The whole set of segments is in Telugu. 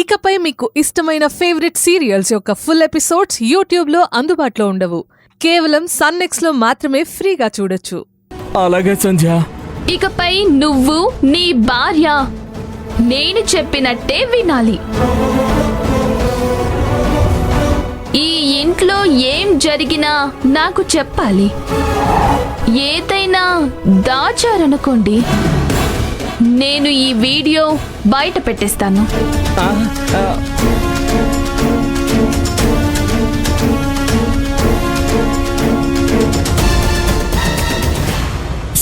ఇకపై మీకు ఇష్టమైన ఫేవరెట్ సీరియల్స్ యొక్క ఫుల్ ఎపిసోడ్స్ యూట్యూబ్లో అందుబాటులో ఉండవు. కేవలం సన్నెక్స్లో మాత్రమే ఫ్రీగా చూడొచ్చు. అలాగే సంధ్య. ఇకపై నువ్వు నీ భార్య నేను చెప్పినట్టే వినాలి. ఈ ఇంట్లో ఏం జరిగినా నాకు చెప్పాలి. ఏదైనా దాచారనుకోండి, నేను ఈ వీడియో బయట పెట్టేస్తాను.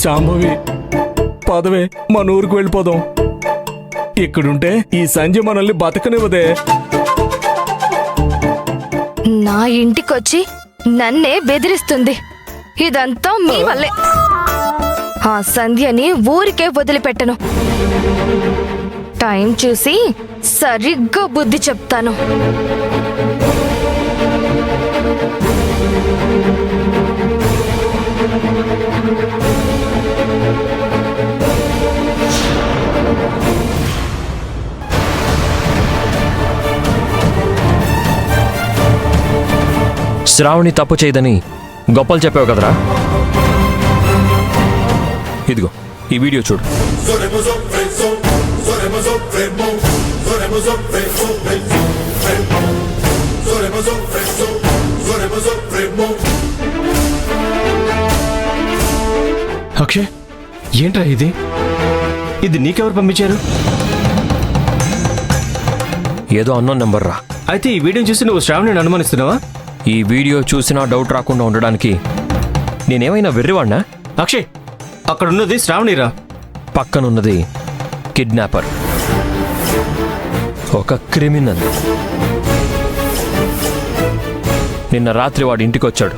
శాంభవి, పదవే మన ఊరికి వెళ్ళిపోదాం. ఇక్కడుంటే ఈ సంజయ్ మనల్ని బతకనివ్వదే. నా ఇంటికొచ్చి నన్నే బెదిరిస్తుంది. ఇదంతా మీ వల్లే. ఆ సంధ్యని ఊరికే వదిలిపెట్టను. టైం చూసి సరిగ్గా బుద్ధి చెప్తాను. శ్రావణి తప్పు చేయదని గొప్పలు చెప్పావు కదరా. ఇదిగో ఈ వీడియో చూడు. అక్షయ్, ఏంట్రా ఇది? ఇది నీకెవరు పంపించారు? ఏదో అన్నోన్ నెంబర్ రా. అయితే ఈ వీడియో చూసి నువ్వు శ్రావణిని అనుమానిస్తున్నావా? ఈ వీడియో చూసినా డౌట్ రాకుండా ఉండడానికి నేనేమైనా వెర్రివాణ్ణా? అక్షయ్, అక్కడున్నది శ్రావణిరా. పక్కనున్నది కిడ్నాపర్, ఒక క్రిమినల్. నిన్న రాత్రి వాడి ఇంటికి వచ్చాడు.